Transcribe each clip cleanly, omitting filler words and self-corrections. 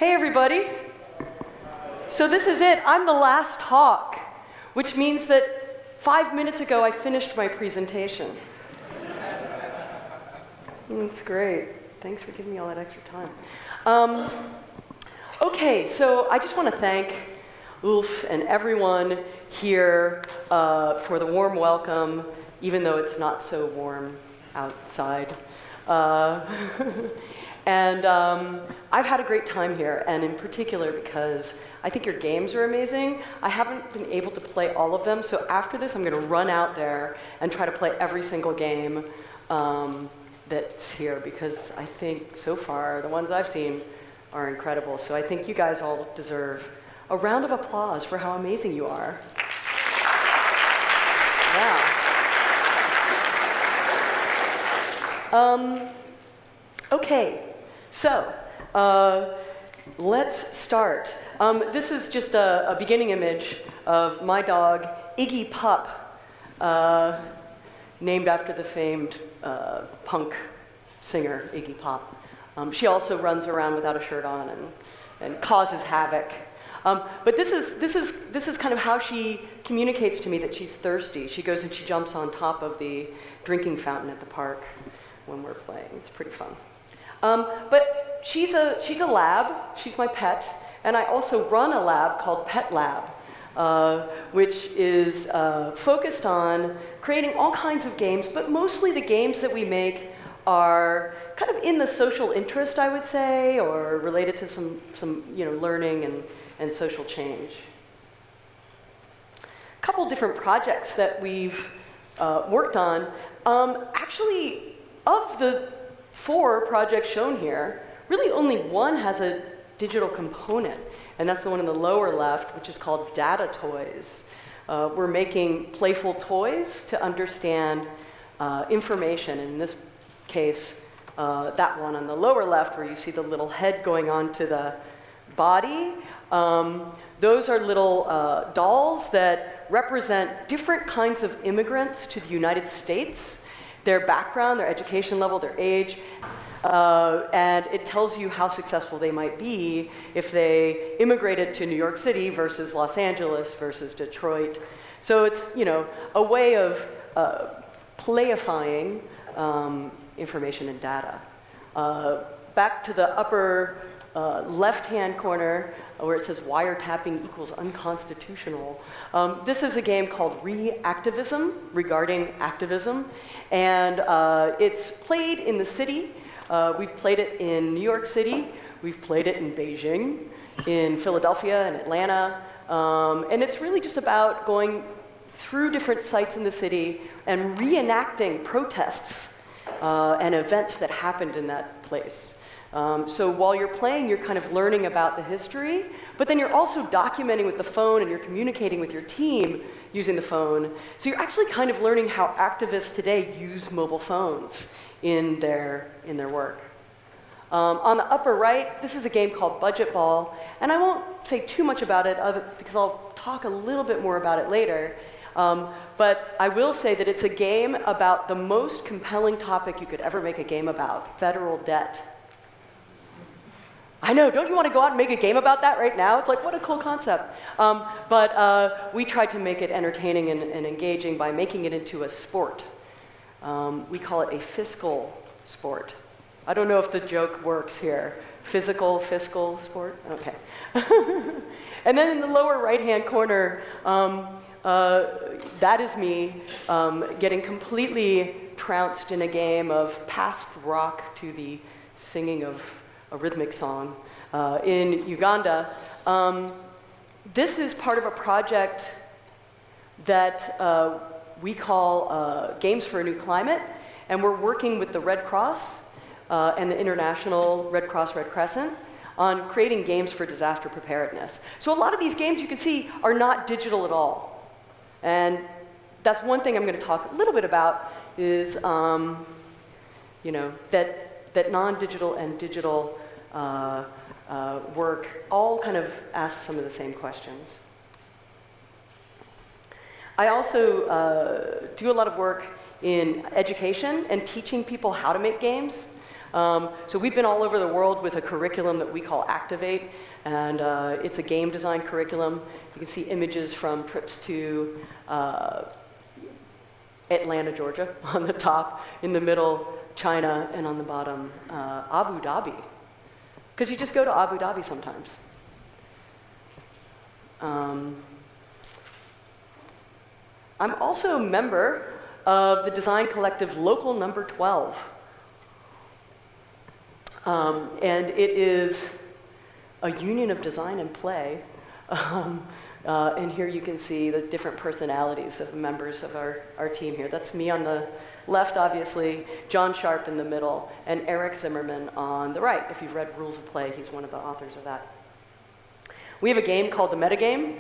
Hey everybody. So this is it. I'm the last talk, which means that 5 minutes ago I finished my presentation. That's great. Thanks for giving me all that extra time. Okay, so I just want to thank Ulf and everyone here for the warm welcome, even though it's not so warm outside. And I've had a great time here, and in particular because I think your games are amazing. I haven't been able to play all of them, so after this I'm going to run out there and try to play every single game that's here, because I think so far the ones I've seen are incredible. So I think you guys all deserve a round of applause for how amazing you are. Yeah. Okay, so let's start. This is just a beginning image of my dog, Iggy Pop, named after the famed punk singer, Iggy Pop. She also runs around without a shirt on and causes havoc. But this is kind of how she communicates to me that she's thirsty. She goes and she jumps on top of the drinking fountain at the park when we're playing. It's pretty fun. But she's a lab. She's my pet, and I also run a lab called Pet Lab, which is focused on creating all kinds of games. But mostly the games that we make are kind of in the social interest, I would say, or related to some learning and social change. A couple different projects that we've worked on. Actually, of the 4 projects shown here, really only one has a digital component, and that's the one in the lower left, which is called Data Toys. We're making playful toys to understand information. In this case, that one on the lower left, where you see the little head going on to the body, those are little dolls that represent different kinds of immigrants to the United States, their background, their education level, their age, and it tells you how successful they might be if they immigrated to New York City versus Los Angeles versus Detroit. So it's, a way of playifying information and data. Back to the upper left-hand corner, where it says wiretapping equals unconstitutional. This is a game called Activism, regarding activism, and it's played in the city. We've played it in New York City, we've played it in Beijing, in Philadelphia and Atlanta, and it's really just about going through different sites in the city and reenacting protests and events that happened in that place. So while you're playing, you're kind of learning about the history, but then you're also documenting with the phone and you're communicating with your team using the phone. So you're actually kind of learning how activists today use mobile phones in their work. On the upper right, this is a game called Budget Ball, and I won't say too much about it because I'll talk a little bit more about it later. But I will say that it's a game about the most compelling topic you could ever make a game about: federal debt. I know, don't you want to go out and make a game about that right now? It's like, what a cool concept. But we tried to make it entertaining and engaging by making it into a sport. We call it a fiscal sport. I don't know if the joke works here. Fiscal sport? Okay. And then in the lower right-hand corner, that is me getting completely trounced in a game of pass the rock to the singing of a rhythmic song in Uganda. This is part of a project that we call Games for a New Climate, and we're working with the Red Cross and the International Red Cross Red Crescent on creating games for disaster preparedness. So a lot of these games, you can see, are not digital at all. And that's one thing I'm going to talk a little bit about is that non-digital and digital work all kind of ask some of the same questions. I also do a lot of work in education and teaching people how to make games. So we've been all over the world with a curriculum that we call Activate, and it's a game design curriculum. You can see images from trips to Atlanta, Georgia on the top, in the middle, China, and on the bottom, Abu Dhabi. Because you just go to Abu Dhabi sometimes. I'm also a member of the design collective Local Number 12. And it is a union of design and play. And here you can see the different personalities of the members of our team here. That's me on the left, obviously, John Sharp in the middle, and Eric Zimmerman on the right. If you've read Rules of Play, he's one of the authors of that. We have a game called the Metagame.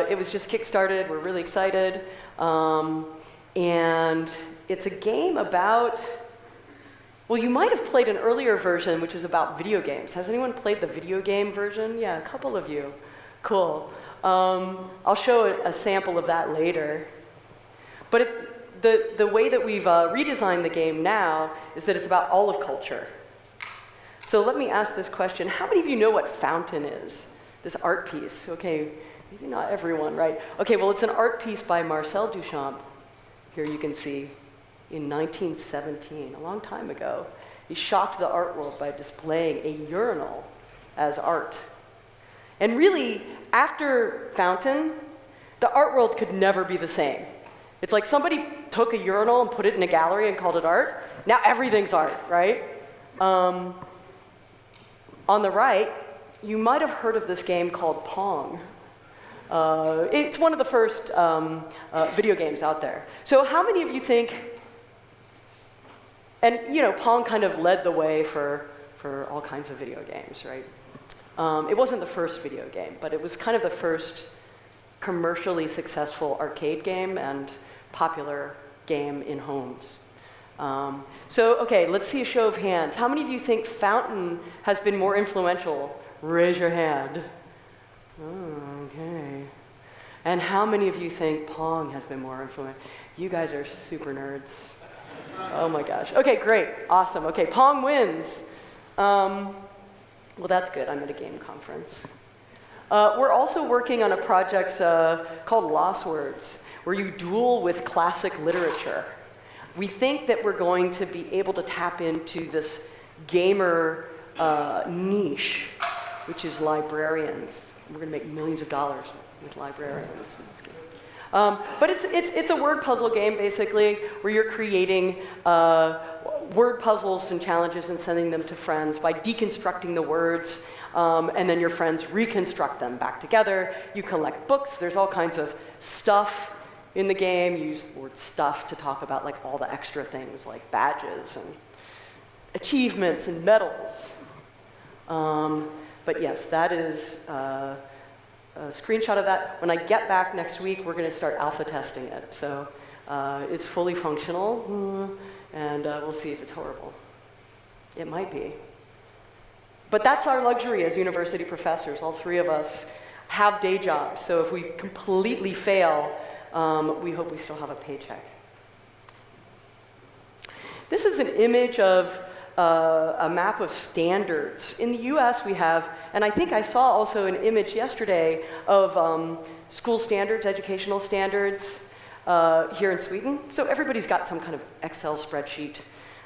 It was just kickstarted. We're really excited. And it's a game about, well, you might have played an earlier version, which is about video games. Has anyone played the video game version? Yeah, a couple of you. Cool. I'll show a sample of that later. But the way that we've redesigned the game now is that it's about all of culture. So let me ask this question. How many of you know what Felton is? This art piece. Okay, maybe not everyone, right? Okay, well, it's an art piece by Marcel Duchamp. Here you can see in 1917, a long time ago. He shocked the art world by displaying a urinal as art. And really, after Felton, the art world could never be the same. It's like somebody took a urinal and put it in a gallery and called it art. Now everything's art, right? On the right, you might have heard of this game called Pong. It's one of the first video games out there. So how many of you think, and you know, Pong kind of led the way for all kinds of video games, right? It wasn't the first video game, but it was kind of the first commercially successful arcade game and popular game in homes. So, okay, let's see a show of hands. How many of you think Felton has been more influential? Raise your hand. Oh, okay. And how many of you think Pong has been more influential? You guys are super nerds. Oh my gosh. Okay, great. Awesome. Okay, Pong wins. Well, that's good. I'm at a game conference. We're also working on a project called Lost Words, where you duel with classic literature. We think that we're going to be able to tap into this gamer niche, which is librarians. We're going to make millions of dollars with librarians in this game. But it's a word puzzle game, basically, where you're creating word puzzles and challenges and sending them to friends by deconstructing the words, and then your friends reconstruct them back together. You collect books. There's all kinds of stuff in the game. You use the word stuff to talk about like all the extra things like badges and achievements and medals. But yes, that is a screenshot of that. When I get back next week, we're going to start alpha testing it. So it's fully functional, and we'll see if it's horrible. It might be. But that's our luxury as university professors. All three of us have day jobs. So if we completely fail, we hope we still have a paycheck. This is an image of a map of standards. In the US we have, and I think I saw also an image yesterday of school standards, educational standards here in Sweden. So everybody's got some kind of Excel spreadsheet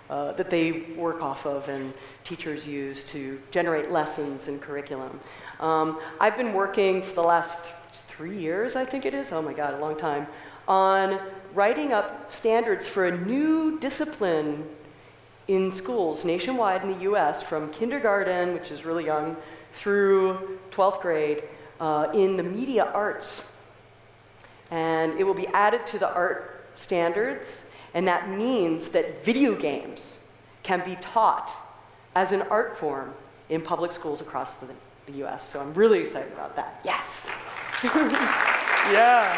that they work off of and teachers use to generate lessons and curriculum. I've been working for the last 3 years, I think it is, oh my God, a long time, on writing up standards for a new discipline in schools nationwide in the US, from kindergarten, which is really young, through 12th grade, in the media arts. And it will be added to the art standards, and that means that video games can be taught as an art form in public schools across the US. So I'm really excited about that. Yes! Yeah.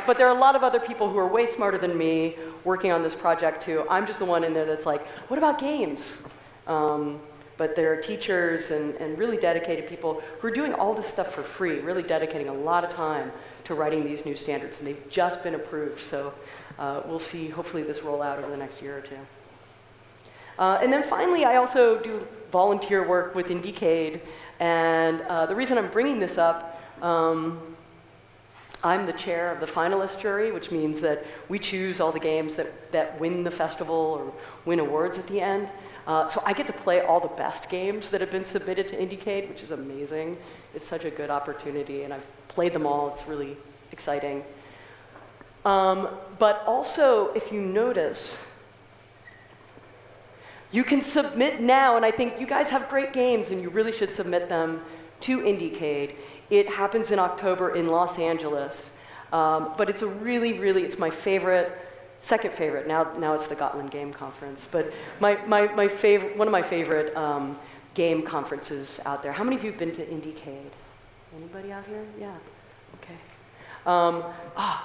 But there are a lot of other people who are way smarter than me working on this project too. I'm just the one in there that's like, what about games? But there are teachers and really dedicated people who are doing all this stuff for free, really dedicating a lot of time to writing these new standards. And they've just been approved, so we'll see hopefully this roll out over the next year or two. And then finally, I also do volunteer work with Indicade. And the reason I'm bringing this up, I'm the chair of the finalist jury, which means that we choose all the games that win the festival or win awards at the end. So I get to play all the best games that have been submitted to Indicade, which is amazing. It's such a good opportunity, and I've played them all. It's really exciting. But also, if you notice, you can submit now, and I think you guys have great games, and you really should submit them to Indicade. It happens in October in Los Angeles, but it's a really, really, it's my favorite, second favorite. Now it's the Gotland Game Conference, but my favorite, one of my favorite game conferences out there. How many of you have been to Indicade? Anybody out here? Yeah. Okay.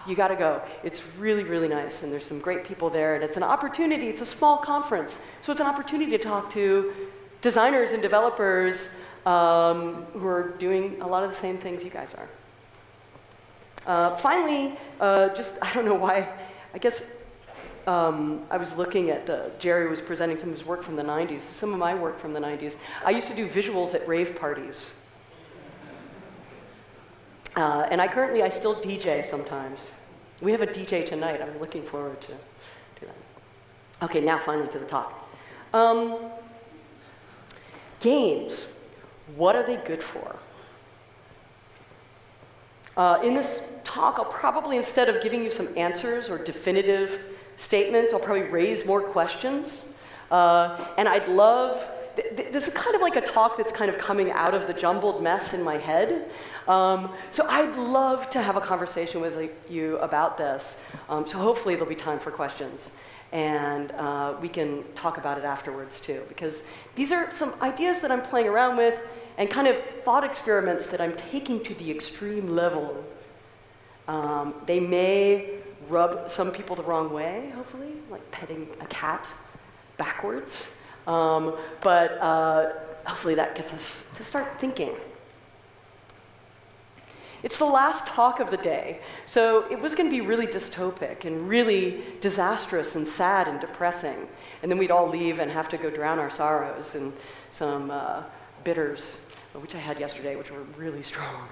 You got to go. It's really, really nice, and there's some great people there, and it's an opportunity. It's a small conference, so it's an opportunity to talk to designers and developers who are doing a lot of the same things you guys are. Finally, I don't know why, I guess I was looking at, Jerry was presenting some of his work from the 90s, some of my work from the 90s. I used to do visuals at rave parties. And I still DJ sometimes. We have a DJ tonight. I'm looking forward to that. Okay, now finally to the talk. Games. What are they good for? In this talk, I'll probably, instead of giving you some answers or definitive statements, I'll probably raise more questions. And I'd love, this is kind of like a talk that's kind of coming out of the jumbled mess in my head. So I'd love to have a conversation with you about this. So hopefully there'll be time for questions. And we can talk about it afterwards too, because these are some ideas that I'm playing around with and kind of thought experiments that I'm taking to the extreme level. They may rub some people the wrong way, hopefully, like petting a cat backwards. But hopefully that gets us to start thinking. It's the last talk of the day, so it was going to be really dystopic and really disastrous and sad and depressing. And then we'd all leave and have to go drown our sorrows in some bitters, which I had yesterday, which were really strong.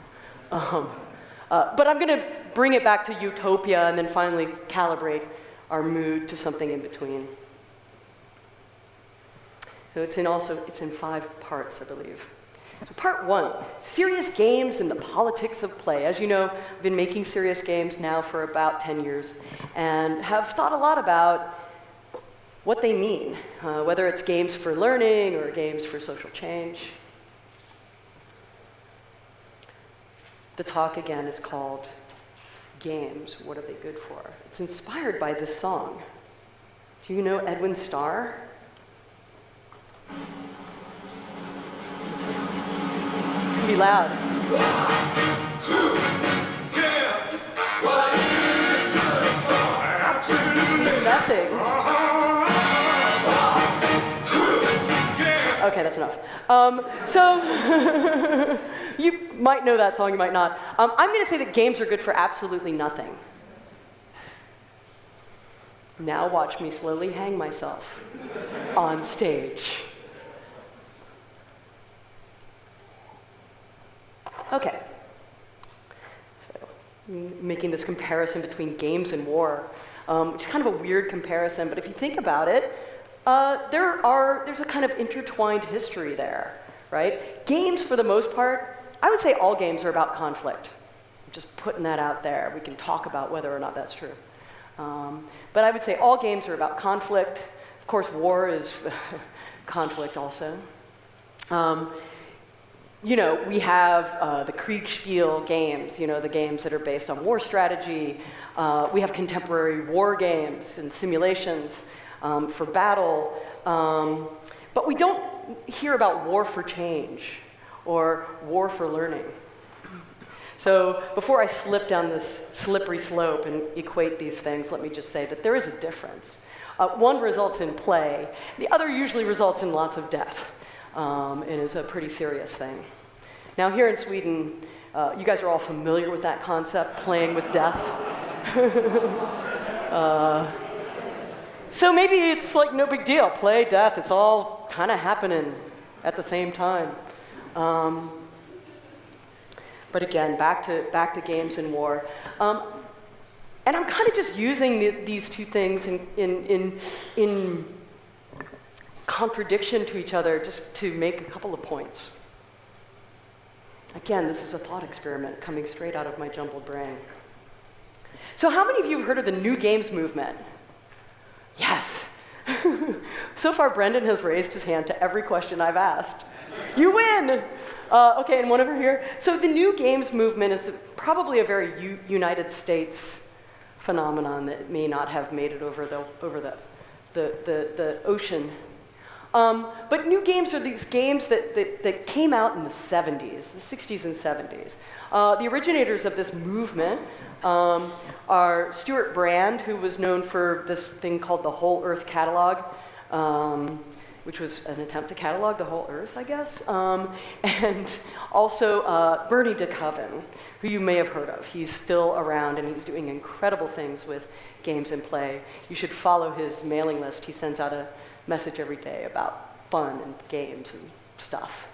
But I'm going to bring it back to utopia and then finally calibrate our mood to something in between. So it's in 5 parts, I believe. So part 1, serious games and the politics of play. As you know, I've been making serious games now for about 10 years and have thought a lot about what they mean, whether it's games for learning or games for social change. The talk, again, is called Games, What Are They Good For? It's inspired by this song. Do you know Edwin Starr? It's gonna be loud. Nothing. Okay, that's enough. So you might know that song, you might not. I'm going to say that games are good for absolutely nothing. Now watch me slowly hang myself on stage. Okay. So, making this comparison between games and war, which is kind of a weird comparison, but if you think about it, there's a kind of intertwined history there, right? Games, for the most part, I would say all games are about conflict. I'm just putting that out there. We can talk about whether or not that's true. But I would say all games are about conflict. Of course, war is conflict also. We have the Kriegspiel games, the games that are based on war strategy. We have contemporary war games and simulations for battle. But we don't hear about war for change or war for learning. So before I slip down this slippery slope and equate these things, let me just say that there is a difference. One results in play. The other usually results in lots of death. And is a pretty serious thing. Now here in Sweden, you guys are all familiar with that concept, playing with death. So maybe it's like no big deal. Play, death, it's all kind of happening at the same time. But again, back to games and war. And I'm kind of just using these two things in contradiction to each other just to make a couple of points. Again, this is a thought experiment coming straight out of my jumbled brain. So how many of you have heard of the new games movement? Yes. So far, Brendan has raised his hand to every question I've asked. You win! Okay, and one over here. So the new games movement is probably a very United States phenomenon that may not have made it over the ocean. But new games are these games that came out in the 70s, the 60s and 70s. The originators of this movement are Stuart Brand, who was known for this thing called the Whole Earth Catalog, which was an attempt to catalog the whole Earth, I guess. And also Bernie DeCoven, who you may have heard of. He's still around, and he's doing incredible things with games and play. You should follow his mailing list. He sends out a message every day about fun and games and stuff.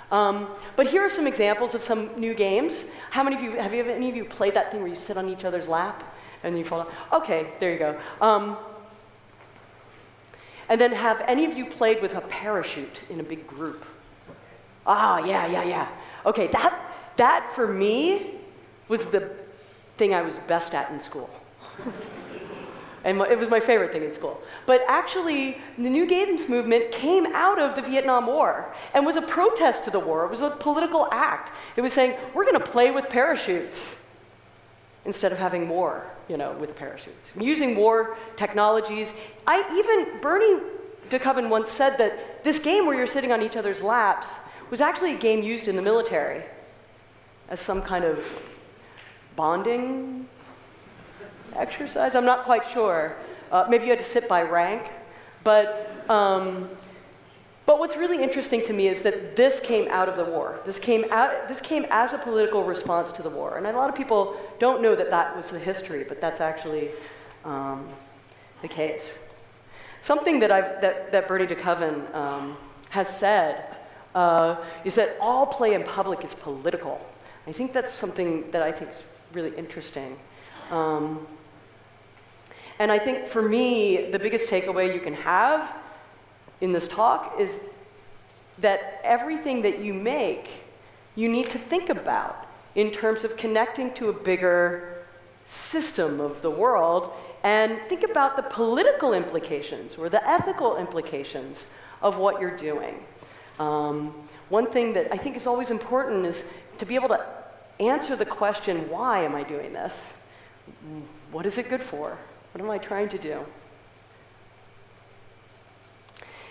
But here are some examples of some new games. How many of you, have any of you played that thing where you sit on each other's lap and you fall down? Okay, there you go. And then have any of you played with a parachute in a big group? Ah, yeah. Okay, that for me was the thing I was best at in school. And it was my favorite thing in school. But actually, the New Games movement came out of the Vietnam War and was a protest to the war. It was a political act. It was saying, we're going to play with parachutes instead of having war, with parachutes. Using war technologies. Bernie DeCoven once said that this game where you're sitting on each other's laps was actually a game used in the military as some kind of bonding exercise. I'm not quite sure. Maybe you had to sit by rank. But what's really interesting to me is that this came out of the war. This came as a political response to the war. And a lot of people don't know that was the history, but that's actually the case. Something that Bernie DeCoven has said is that all play in public is political. I think that's something that I think is really interesting. And I think for me, the biggest takeaway you can have in this talk is that everything that you make, you need to think about in terms of connecting to a bigger system of the world, and think about the political implications or the ethical implications of what you're doing. One thing that I think is always important is to be able to answer the question, why am I doing this? What is it good for? What am I trying to do?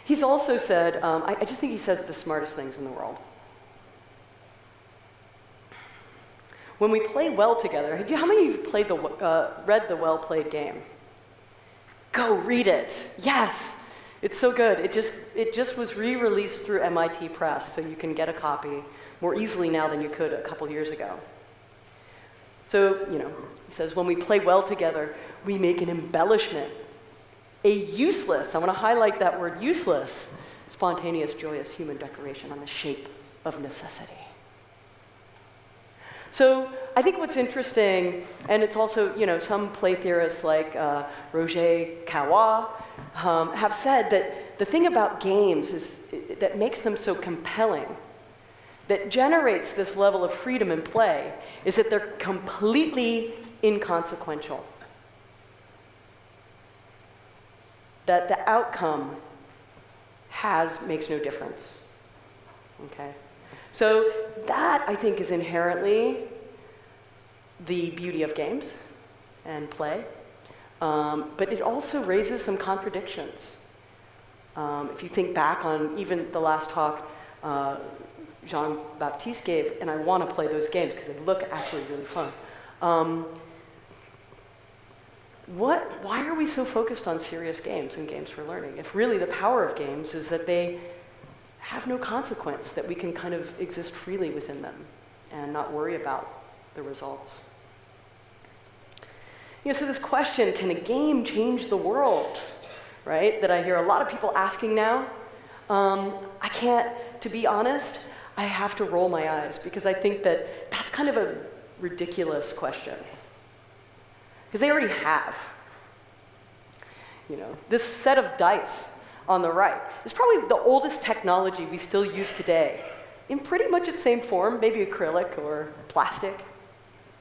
He's also said, I just think he says the smartest things in the world. When we play well together, how many of you read the Well-Played Game? Go read it. Yes, it's so good. It just was re-released through MIT Press, so you can get a copy more easily now than you could a couple years ago. So, he says, when we play well together, we make an embellishment, a useless, I want to highlight that word, useless, spontaneous, joyous human decoration on the shape of necessity. So I think what's interesting, and it's also, some play theorists like Roger Caillois have said that the thing about games that makes them so compelling, that generates this level of freedom in play, is that they're completely inconsequential. That the outcome makes no difference. Okay? So that, I think, is inherently the beauty of games and play. But it also raises some contradictions. If you think back on even the last talk Jean-Baptiste gave, and I want to play those games because they look actually really fun. Why are we so focused on serious games and games for learning? If really the power of games is that they have no consequence, that we can kind of exist freely within them and not worry about the results. So this question, can a game change the world? right, that I hear a lot of people asking now, I can't, to be honest, I have to roll my eyes, because I think that that's kind of a ridiculous question. Because they already have. You know, this set of dice on the right is probably the oldest technology we still use today, in pretty much its same form, maybe acrylic or plastic.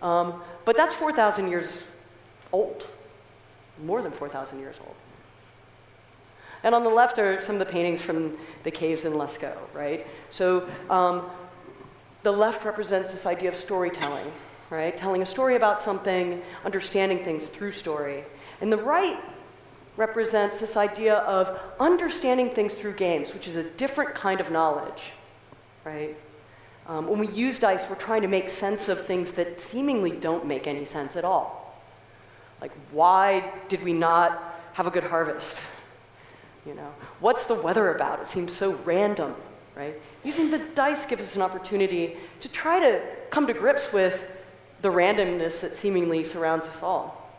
But that's 4,000 years old, more than 4,000 years old. And on the left are some of the paintings from the caves in Lascaux, right? So the left represents this idea of storytelling, right? Telling a story about something, understanding things through story. And the right represents this idea of understanding things through games, which is a different kind of knowledge, right? When we use dice, we're trying to make sense of things that seemingly don't make any sense at all. Like, why did we not have a good harvest? You know, what's the weather about? It seems so random, right? Using the dice gives us an opportunity to try to come to grips with the randomness that seemingly surrounds us all.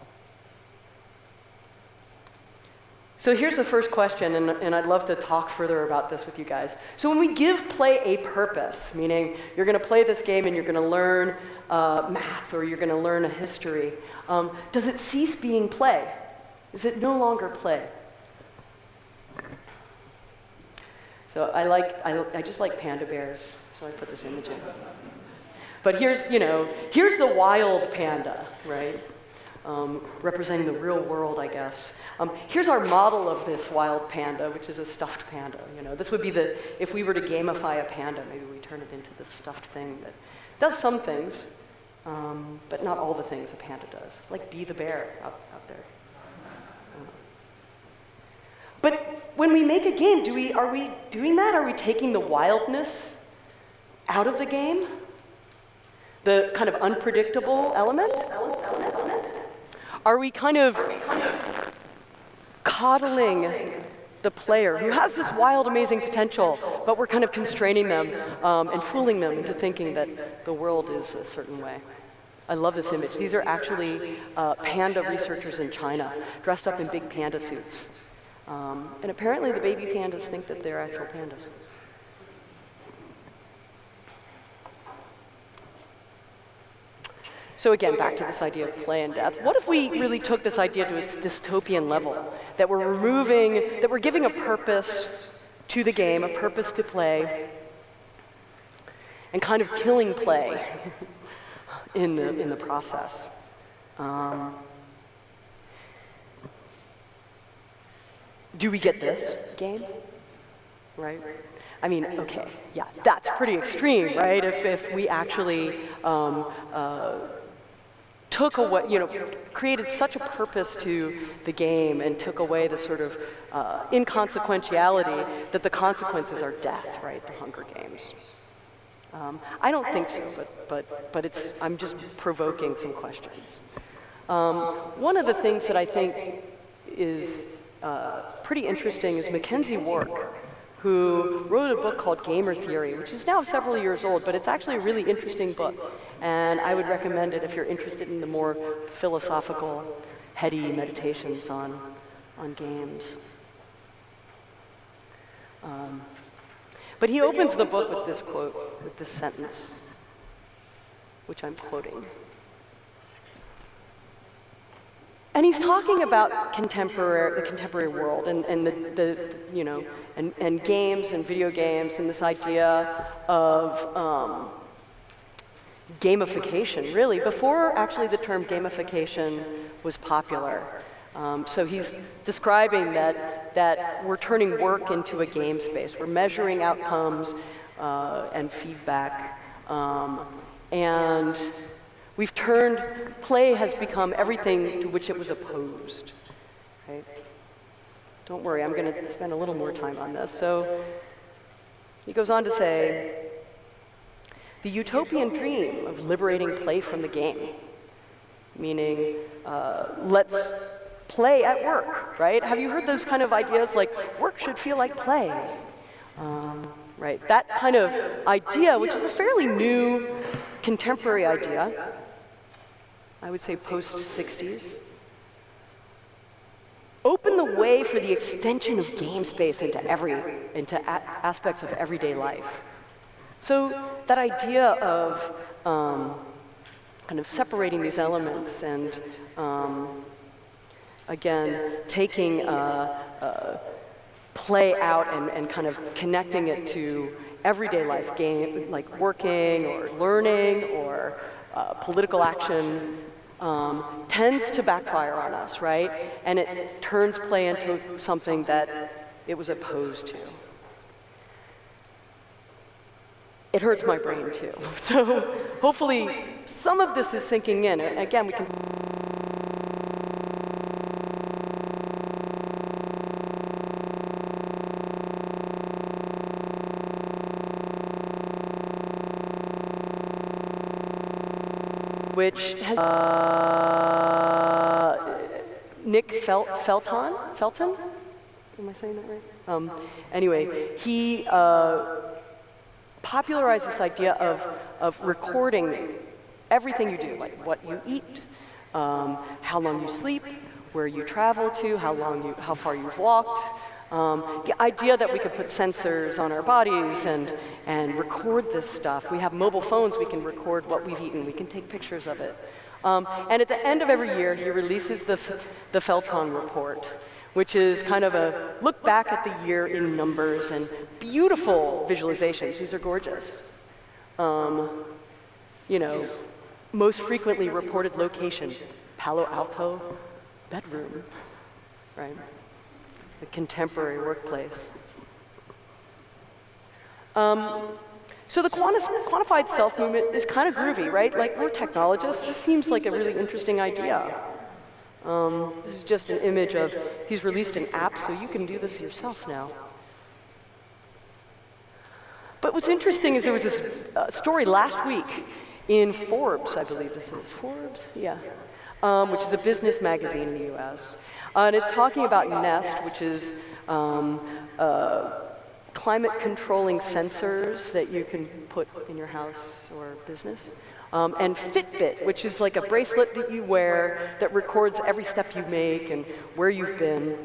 So here's the first question, and I'd love to talk further about this with you guys. So when we give play a purpose, meaning you're going to play this game and you're going to learn math or you're going to learn a history, does it cease being play? Is it no longer play? So I just like panda bears, so I put this image in. But here's the wild panda, right? Representing the real world, I guess. Here's our model of this wild panda, which is a stuffed panda. You know, this would be if we were to gamify a panda, maybe we turn it into this stuffed thing that does some things, but not all the things a panda does, like be the bear out there. But when we make a game, are we doing that? Are we taking the wildness out of the game? The kind of unpredictable element? Are we kind of coddling the player who has this wild, amazing potential, but we're kind of constraining them and fooling them into thinking that the world is a certain way? I love this image. These are actually panda researchers in China, dressed up in big panda suits. And apparently the baby pandas think that they're actual pandas. So again, back to this idea of play and death. What if we really took this idea to its dystopian level, that we're giving a purpose to the game, a purpose to play, and kind of killing play in the process? Do we get this game? Right? I mean, okay, yeah, that's pretty extreme, right? If we actually took away, created such a purpose to the game and took away the sort of inconsequentiality that the consequences are death, right? The Hunger Games. I don't think so, but I'm just provoking some questions. One of the things that I think is pretty interesting is Mackenzie Wark, who wrote a book called Gamer Theory, which is now several years old, but it's actually a really interesting book. And I would recommend it if you're interested in the more philosophical, heady meditations on games. But he opens the book with this quote, with this sentence, which I'm quoting. And he's talking about the contemporary world and games and video games and this idea of gamification, really, before actually the term gamification was popular. So he's describing that we're turning work into a game space. We're measuring outcomes and feedback, and we've turned, play has become everything to which it was opposed. Right? Don't worry, I'm going to spend a little more time on this. So he goes on to say, the utopian dream of liberating play from the game, meaning let's play at work, right? Have you heard those kind of ideas like work should feel like play? Right, that kind of idea, which is a fairly new contemporary idea, I would say post-60s, opened the way for the extension of game space into aspects of everyday life. So that idea of kind of separating these elements and, again, taking play out and kind of connecting it to everyday life, game, like working or learning or political action, tends to backfire on us, right? And it turns play into something that it was opposed to. It hurts my brain too. So hopefully some of this is sinking in. And again, we can which has Nick Felton? Am I saying that right? Anyway, he popularized this idea of recording everything you do, like what you eat, how long you sleep, where you travel to, how far you've walked. The idea that we could put sensors on our bodies and record this stuff. We have mobile phones, we can record what we've eaten, we can take pictures of it. And at the end of every year, he releases the Felton report, which is kind of a look back at the year in numbers and beautiful visualizations. These are gorgeous. You know, most frequently reported location, Palo Alto bedroom, right? The contemporary workplace. So the quantified self movement is kind of groovy, right? Like, we're technologists. This seems like a really interesting idea. This is just an image of, he's released an app, so you can do this yourself now. But what's interesting is there was this story last week in Forbes, I believe this is. Forbes? Yeah. Which is a business magazine in the US. And it's talking about Nest, which is climate controlling sensors that you can put in your house or business. And Fitbit, which is like a bracelet that you wear that records every step you make and where you've been.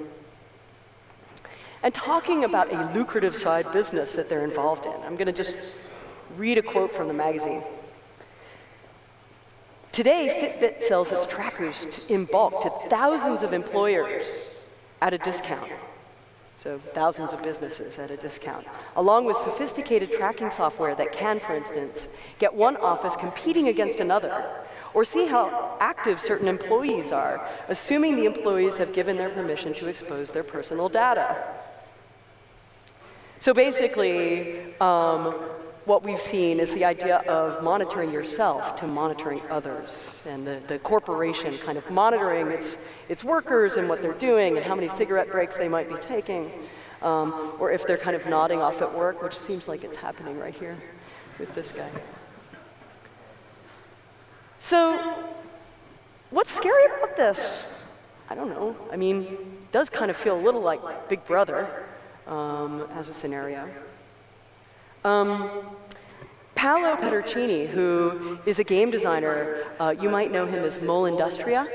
And talking about a lucrative side business that they're involved in. I'm going to just read a quote from the magazine. Today, Fitbit sells its trackers in bulk to thousands of employers at a discount. So thousands of businesses at a discount, along with sophisticated tracking software that can, for instance, get one office competing against another, or see how active certain employees are, assuming the employees have given their permission to expose their personal data. So basically, what we've seen is the idea of monitoring yourself to monitoring others, and the corporation kind of monitoring its workers and what they're doing and how many cigarette breaks they might be taking, or if they're kind of nodding off at work, which seems like it's happening right here with this guy. So what's scary about this? I don't know. I mean, it does kind of feel a little like Big Brother as a scenario. Paolo Pedercini, who is a game designer, you might know him as Mole Industria,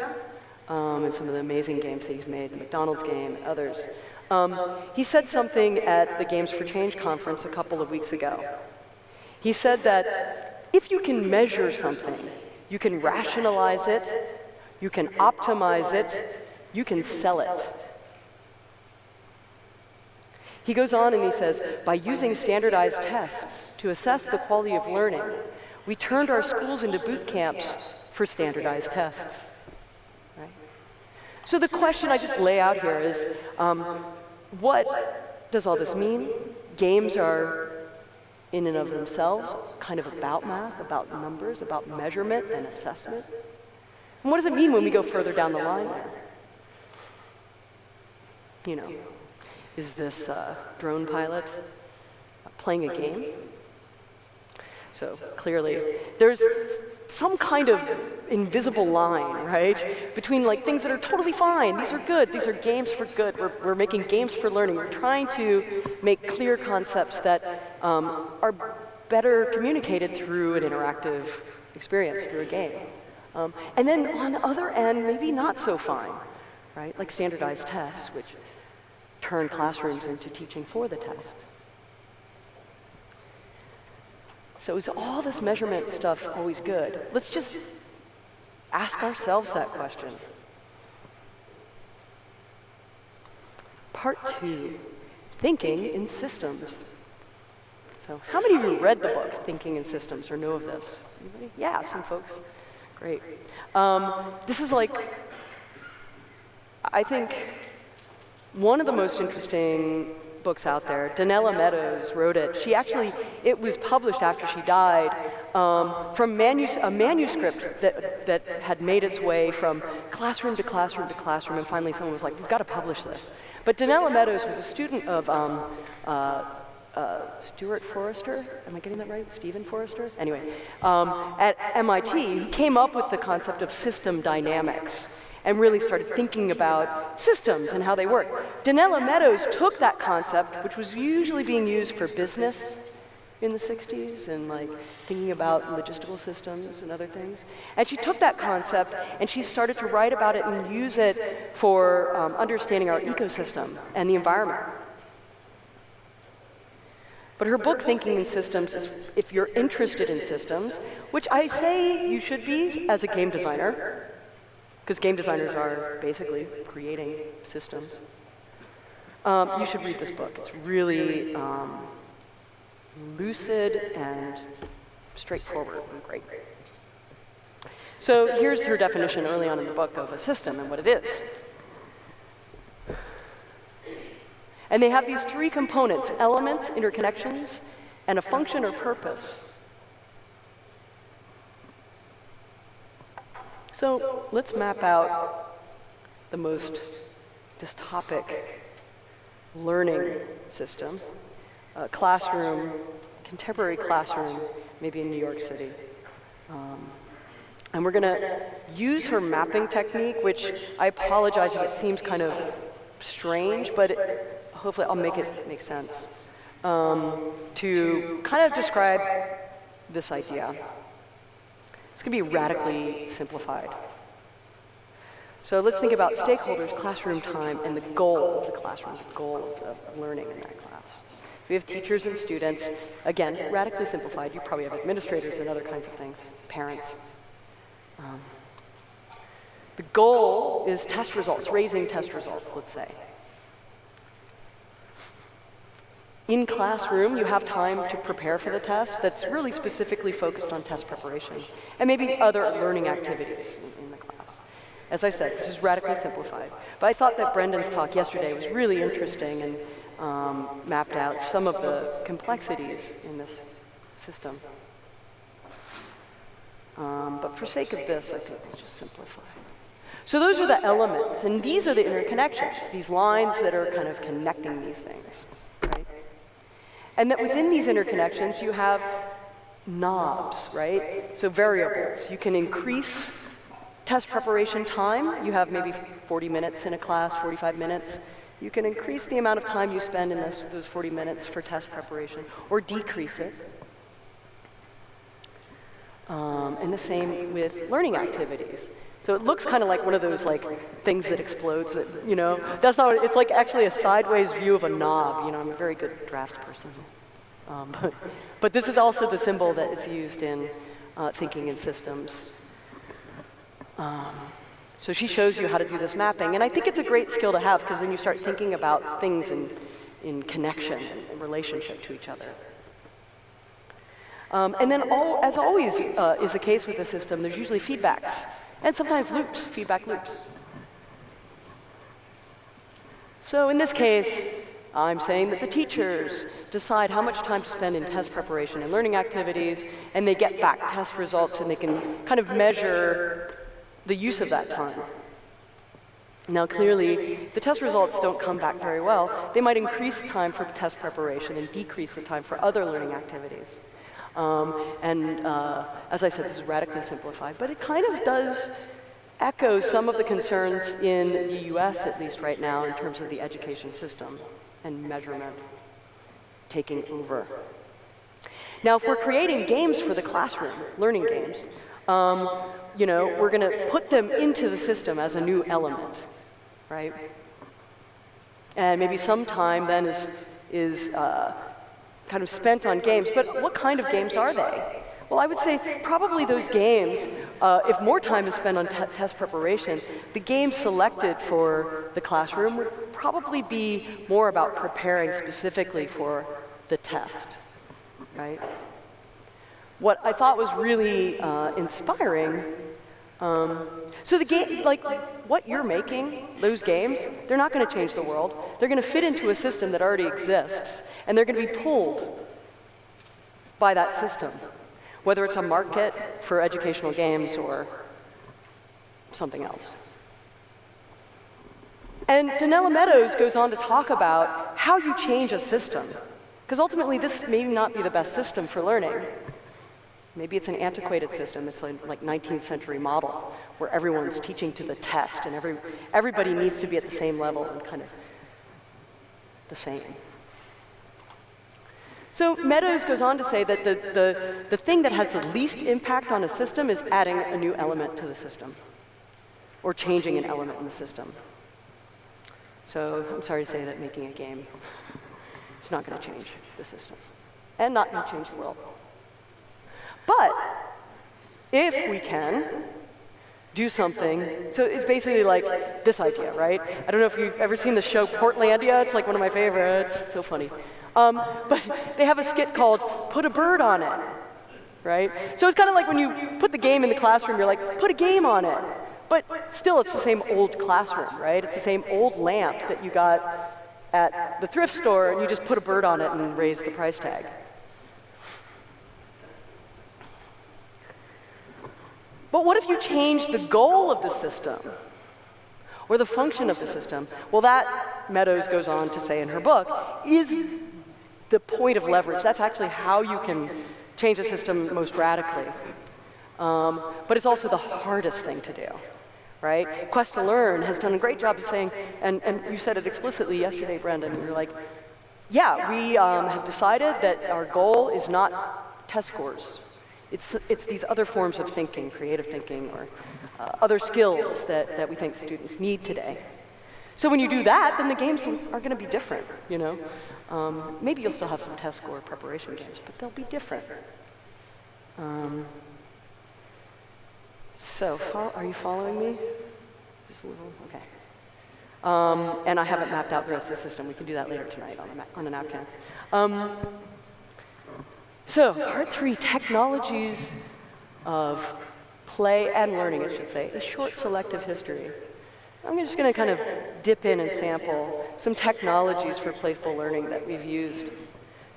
and some of the amazing games that he's made, the McDonald's game and others. He said something at the Games for Change conference a couple of weeks ago. He said that if you can measure something, you can rationalize it, you can optimize it, you can sell it. He goes on and he says, by using standardized tests to assess the quality of learning, we turned our schools into boot camps for standardized tests. Right? So the question I just lay out here is, what does all this mean? Games are, in and of themselves, kind of about math, about numbers, about measurement and assessment. And what does it mean when we go further down the line there? You know. Is this drone pilot playing a game? So clearly, there's some kind of invisible line, right? Between like things that are totally fine, these are good, these are games for good, we're making games for learning. We're trying to make clear concepts that are better communicated through an interactive experience, through a game. And then on the other end, maybe not so fine, right? Like standardized tests, which turn classrooms into teaching for the test. So is all this measurement stuff always good? Let's just ask ourselves that question. Part 2, thinking in systems. So how many of you read the book, Thinking in Systems, or know of this? Anybody? Yeah, some folks. Great. This is like, I think, one of the most interesting books out there. Donella Meadows wrote it. It was published after she died from a manuscript that had made its way from classroom to classroom to classroom, and finally someone was like, we've got to publish this. But Donella Meadows was a student of Stuart Forrester, am I getting that right? Stephen Forrester? Anyway, at MIT, who came up with the concept of system dynamics and really started thinking about systems and how they work. Donella Meadows took that concept, which was usually being used for business in the 60s and like thinking about logistical systems and other things. And she took that concept and she started to write about it and use it for understanding our ecosystem and the environment. But her book, Thinking in Systems, is if you're interested in systems, which I say you should be as a game designer, because game designers are basically creating systems, you should read this book. It's really lucid and straightforward and great. So here's her definition early on in the book of a system and what it is. And they have these 3 components: elements, interconnections, and a function or purpose. So let's map out the most dystopic learning system, classroom, contemporary classroom, maybe in New York City. And we're going to use her mapping technique, which I apologize if it seems kind of strange, but hopefully I'll make it make sense, to kind of describe this idea. It's going to be radically simplified. So let's think about stakeholders, classroom time, and the goal of the classroom, the goal of learning in that class. We have teachers and students, again, radically simplified. You probably have administrators and other kinds of things, parents. The goal is test results, raising test results, let's say. In classroom, you have time to prepare for the test that's really specifically focused on test preparation, and maybe other learning activities in the class. As I said, this is radically simplified. But I thought that Brendan's talk yesterday was really interesting and mapped out some of the complexities in this system. But for sake of this, I think let's just simplify. So those are the elements, and these are the interconnections, these lines that are kind of connecting these things, right? And that within these interconnections, you have knobs, right? So variables. You can increase test preparation time. You have maybe 40 minutes in a class, 45 minutes. You can increase the amount of time you spend in those 40 minutes for test preparation, or decrease it. And the same with learning activities. So it looks kind of like one of those like things that explodes. That, you know, that's not. It's like actually a sideways view of a knob. You know, I'm a very good drafts person. But this is also the symbol that is used in thinking in systems. So she shows you how to do this mapping, and I think it's a great skill to have because then you start thinking about things in connection and relationship to each other. And then, as always is the case with the system, there's usually feedbacks. And sometimes loops, feedback loops. So in this case, I'm saying that the teachers decide how much time to spend in test preparation and learning activities, and they get back test results, and they can kind of measure the use of that time. Now clearly, the test results don't come back very well. They might increase time for test preparation and decrease the time for other learning activities. As I said, this is radically simplified, but it kind of does echo some of the concerns in the US, at least right now, in terms of the education system and measurement taking over. Now, if we're creating games for the classroom, learning games, you know, we're going to put them into the system as a new element. right? And maybe some time then is kind of spent on games, but what kind of games are they? Well, I would say probably those games, if more time is spent on test preparation, the games selected for the classroom would probably be more about preparing specifically for the test, right? What I thought was really inspiring, so the game, like what you're making, those games, they're not going to change the world. They're going to fit into a system that already exists, and they're going to be pulled by that system, whether it's a market for educational games or something else. And Donella Meadows goes on to talk about how you change a system, because ultimately this may not be the best system for learning. Maybe it's an antiquated system. It's like 19th century model where everyone's teaching to the test and everybody needs to be at the same level and kind of the same. So Meadows goes on to say that the thing that has the least impact on a system is adding a new element to the system or changing an element in the system. So I'm sorry to say that making a game is not going to change the system and not going to change the world. But if we can do something, so it's basically like this idea, right? I don't know if you've ever seen the show Portlandia. It's like one of my favorites. It's so funny. But they have a skit called Put a Bird on It, right? So it's kind of like when you put the game in the classroom, you're like, put a game on it. But still, it's the same old classroom, right? It's the same old lamp that you got at the thrift store, and you just put a bird on it and raise the price tag. But what if you change the goal of the system or the function of the system? Well, that, Meadows goes on to say in her book, is the point of leverage. That's actually how you can change a system most radically. But it's also the hardest thing to do, right? Quest to Learn has done a great job of saying, and you said it explicitly yesterday, Brendan, you're like, yeah, we have decided that our goal is not test scores. It's these other forms of thinking, creative thinking, or other skills that we think students need today. So when you do that, then the games are going to be different, you know? Maybe you'll still have some test score preparation games, but they'll be different. So, are you following me? Just a little, okay. And I haven't mapped out the rest of the system. We can do that later tonight on a napkin. So, part 3, technologies of play and learning, I should say, a short selective history. I'm just going to kind of dip in and sample some technologies for playful learning that we've used.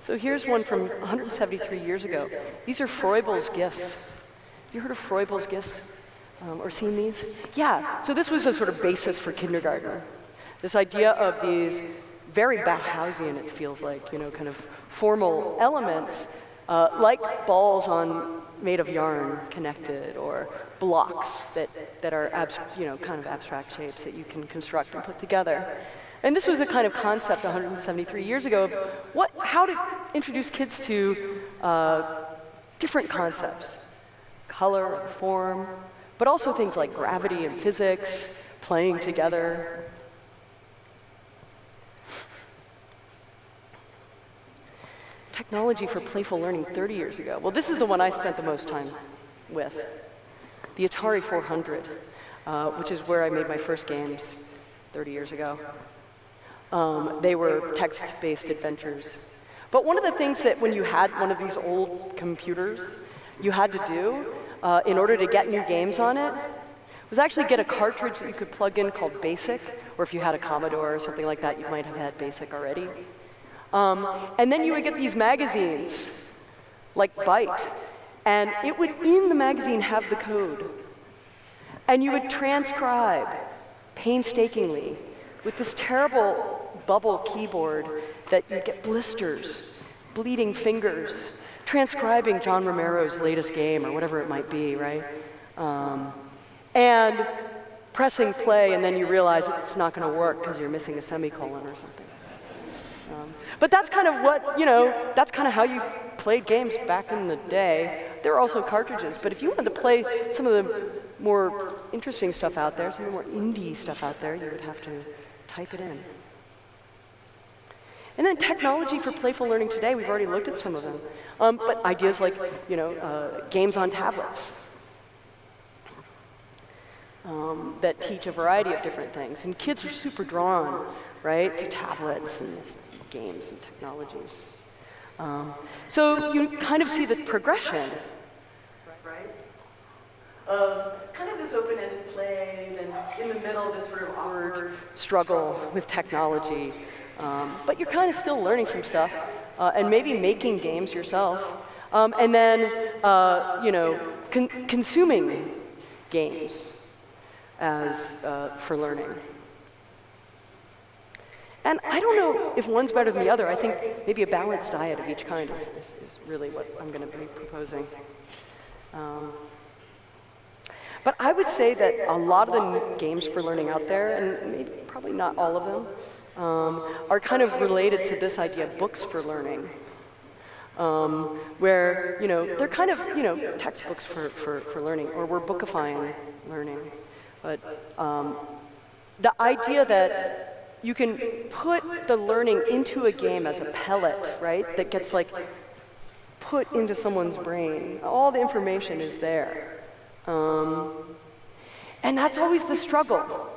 So here's one from 173 years ago. These are Freuds Gifts. Have you heard of Freuds Gifts or seen these? Yeah, so this was a sort of basis for kindergarten. This idea of these very Bauhausian, it feels like, you know, kind of formal elements, like balls made of yarn connected, or blocks that are kind of abstract shapes that you can construct and put together. And this was a kind of concept 173 years ago of how to introduce kids to different concepts, color and form, but also things like gravity and physics, playing together. Technology for playful learning 30 years ago. Well, this is the one I spent the most time with. The Atari 400, which is where I made my first games 30 years ago. They were text-based adventures. But one of the things that when you had one of these old computers, you had to do in order to get new games on it, was actually get a cartridge that you could plug in called BASIC, or if you had a Commodore or something like that, you might have had BASIC already. And then you would get these magazines, like Byte, and it would, in the magazine, have the code. And you would transcribe painstakingly with this terrible bubble keyboard that you'd get blisters, bleeding fingers, transcribing John Romero's latest game, or whatever it might be, right? And pressing play, and then you realize it's not going to work because you're missing a semicolon or something. But that's kind of what, that's kind of how you played games back in the day. There were also cartridges, but if you wanted to play some of the more interesting stuff out there, some more indie stuff out there, you would have to type it in. And then technology for playful learning today, we've already looked at some of them. But ideas like, games on tablets that teach a variety of different things. And kids are super drawn, right, to tablets and games and technologies. So you kind of see the progression, right? Kind of this open-ended play, then in the middle, this sort of awkward struggle with technology. But you're kind of still learning some stuff, and maybe making games yourself. And then, consuming games as for learning. And I don't know if one's better than the other. I think maybe a balanced diet of each kind is really what I'm going to be proposing. But I would say that a lot of the games for learning out there, and maybe probably not all of them, are kind of related to this idea of books for learning, where they're kind of textbooks for learning, or we're bookifying learning. But the idea that you can put the learning into a game as a pellet, right, that gets like put into someone's brain. All the information is there. And that's always the struggle.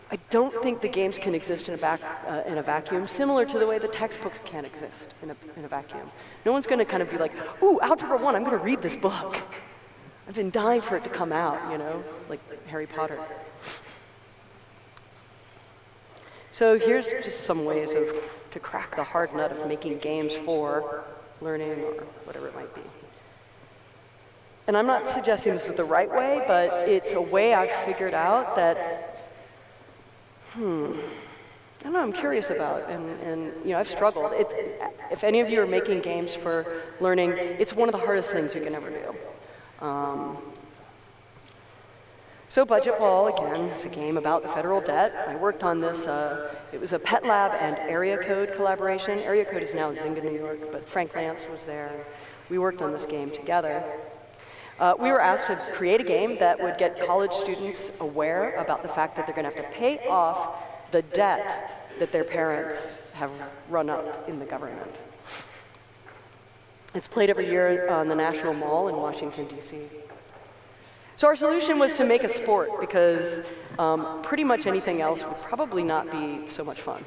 I don't think the games can exist in a vacuum, similar to the way the textbook can't exist in a vacuum. No one's going to kind of be like, ooh, Algebra 1, I'm going to read this book. I've been dying for it to come out, like Harry Potter. So here's just some ways to crack the hard nut of making games for learning or whatever it might be. And I'm not suggesting this is the right way, but it's a way I've figured out that, I don't know, I'm curious about, and I've struggled. If any of you are making games for learning, it's one of the hardest things you can ever do. So Budget Ball, again, is a game about the federal debt. I worked on this. It was a Pet Lab and Area Code collaboration. Area Code is now Zynga, New York, but Frank Lance was there. We worked on this game together. We were asked to create a game that would get college students aware about the fact that they're going to have to pay off the debt that their parents have run up in the government. It's played every year on the National Mall in Washington, D.C. So our solution was to make a sport, because pretty much anything else would probably not be so much fun.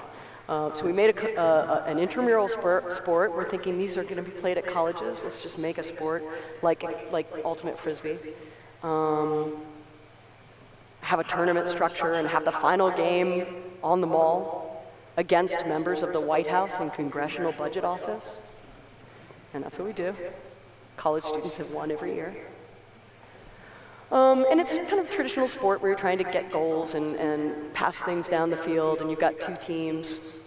So we made an intramural sport. We're thinking these are going to be played at colleges. Let's just make a sport like Ultimate Frisbee. Have a tournament structure and have the final game on the mall against members of the White House and Congressional Budget Office. And that's what we do. College students have won every year. And it's kind of a traditional sport where you're trying to get goals and pass things down the field, and you've got two teams.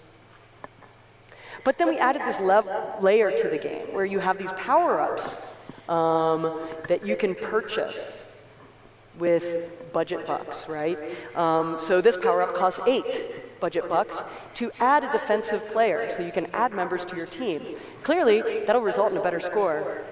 But then we added this layer to the game where you have these power-ups that you can purchase with budget bucks, right? So this power-up costs 8 budget bucks to add a defensive player, so you can add members to your team. Clearly, that'll result in a better score.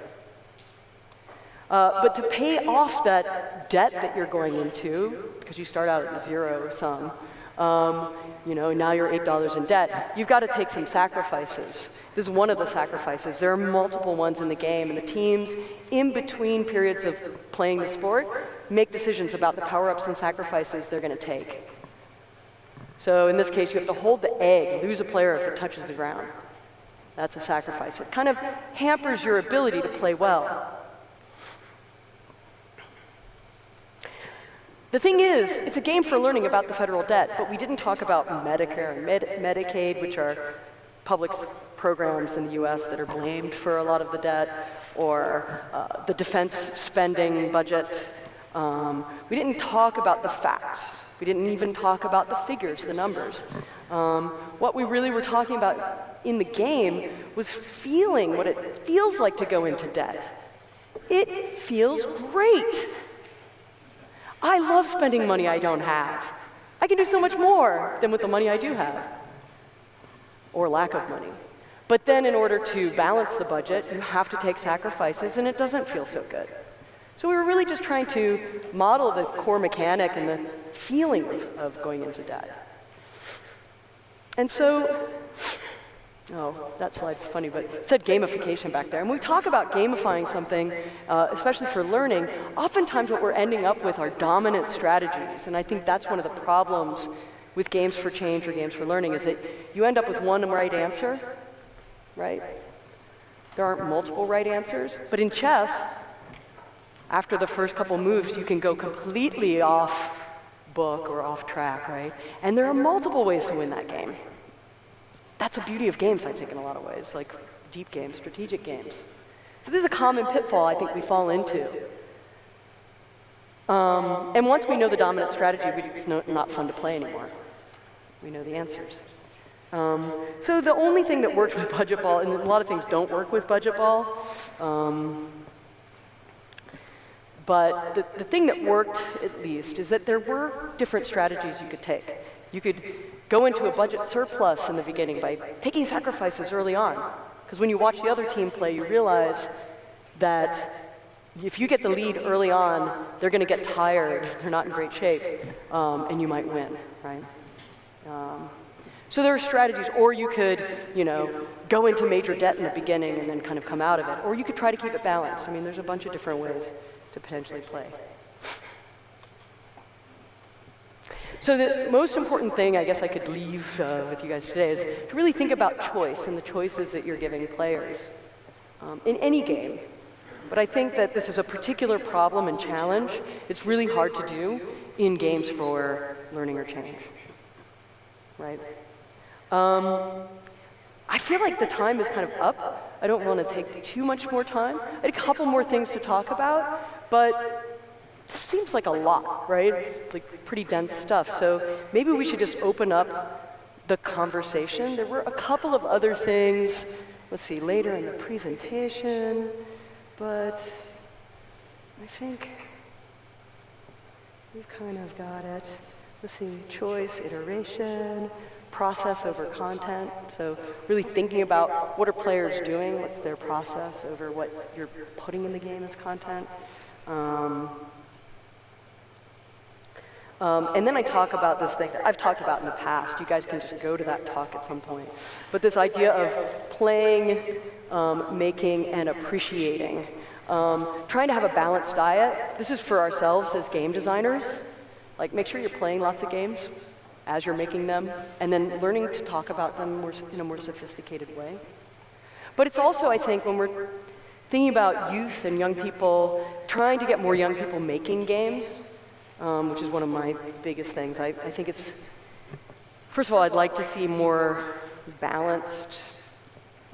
But to pay off that debt that you're going into, because you start out at 0 sum, now you're $8 in debt, you've got to take some sacrifices. This is one of the sacrifices. There are multiple ones in the game, and the teams, in between periods of playing the sport, make decisions about the power-ups and sacrifices they're going to take. So in this case, you have to hold the egg, lose a player if it touches the ground. That's a sacrifice. It kind of hampers your ability to play well. The thing is, it's a game for learning about the federal debt, but we didn't talk about Medicare and Medicaid, which are public programs in the US that are blamed for a lot of the debt, or the defense spending budget. We didn't talk about the facts. We didn't even talk about the figures, the numbers. What we really were talking about in the game was feeling what it feels like to go into debt. It feels great. I love spending money I don't have. I can do so much more than with the money I do have, or lack of money. But then in order to balance the budget, you have to take sacrifices, and it doesn't feel so good. So we were really just trying to model the core mechanic and the feeling of going into debt. And so, oh, that slide's funny, but it said gamification back there. And when we talk about gamifying something, especially for learning, oftentimes what we're ending up with are dominant strategies. And I think that's one of the problems with games for change or games for learning, is that you end up with one right answer, right? There aren't multiple right answers. But in chess, after the first couple moves, you can go completely off book or off track, right? And there are multiple ways to win that game. That's the beauty of games, I think, in a lot of ways, like deep games, strategic games. So this is a common pitfall I think we fall into. And once we know the dominant strategy, it's not fun to play anymore. We know the answers. So the only thing that worked with budget ball, and a lot of things don't work with budget ball, but the thing that worked, at least, is that there were different strategies you could take. You could go into a budget surplus in the beginning by taking sacrifices early on. Because when you watch the other team play, you realize that if you get the lead early on, they're going to get tired, they're not in great shape, and you might win, right? So there are strategies, or you could, go into major debt in the beginning and then kind of come out of it. Or you could try to keep it balanced. I mean, there's a bunch of different ways to potentially play. So the most important thing I guess I could leave with you guys today is to really think about choice and the choices that you're giving players in any game. But I think that this is a particular problem and challenge. It's really hard to do in games for learning or change, right? I feel like the time is kind of up. I don't want to take too much more time. I had a couple more things to talk about, but this seems like a lot, right? It's like pretty dense stuff. So maybe we should just open up the conversation. There were a couple of other things, let's see, later in the presentation, but I think we've kind of got it. Let's see, choice, iteration, process over content. So really thinking about what are players doing, what's their process over what you're putting in the game as content. And then I talk about this thing that I've talked about in the past. You guys can just go to that talk at some point. But this idea of playing, making, and appreciating. Trying to have a balanced diet. This is for ourselves as game designers. Like, make sure you're playing lots of games as you're making them, and then learning to talk about them in a more sophisticated way. But it's also, I think, when we're thinking about youth and young people, trying to get more young people making games, which is one of my biggest things. I think it's, first of all, I'd like to see more balanced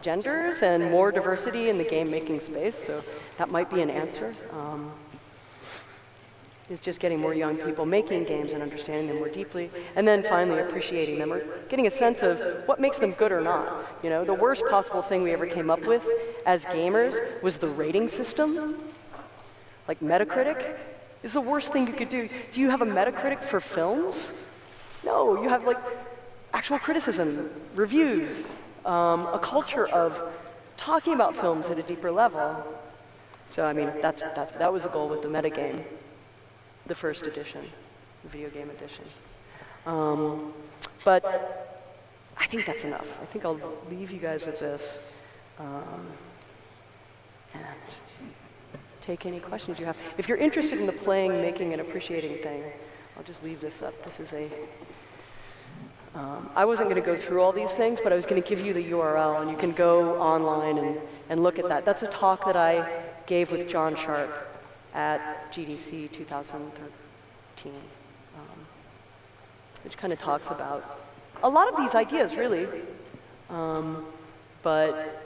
genders and more diversity in the game-making space, so that might be an answer. Is just getting more young people making games and understanding them more deeply, and then finally appreciating them, or getting a sense of what makes them good or not. The worst possible thing we ever came up with as gamers was the rating system. Like Metacritic is the worst thing you could do. Do you have a Metacritic for films? No, you have like actual criticism, reviews, a culture of talking about films at a deeper level. So I mean, that was the goal with the Metagame. The first edition, the video game edition. But I think that's enough. I think I'll leave you guys with this and take any questions you have. If you're interested in the playing, making, and appreciating thing, I'll just leave this up. This is I wasn't going to go through all these things, but I was going to give you the URL, and you can go online and look at that. That's a talk that I gave with John Sharp at GGC 2013, which kind of talks about a lot of these ideas, really, but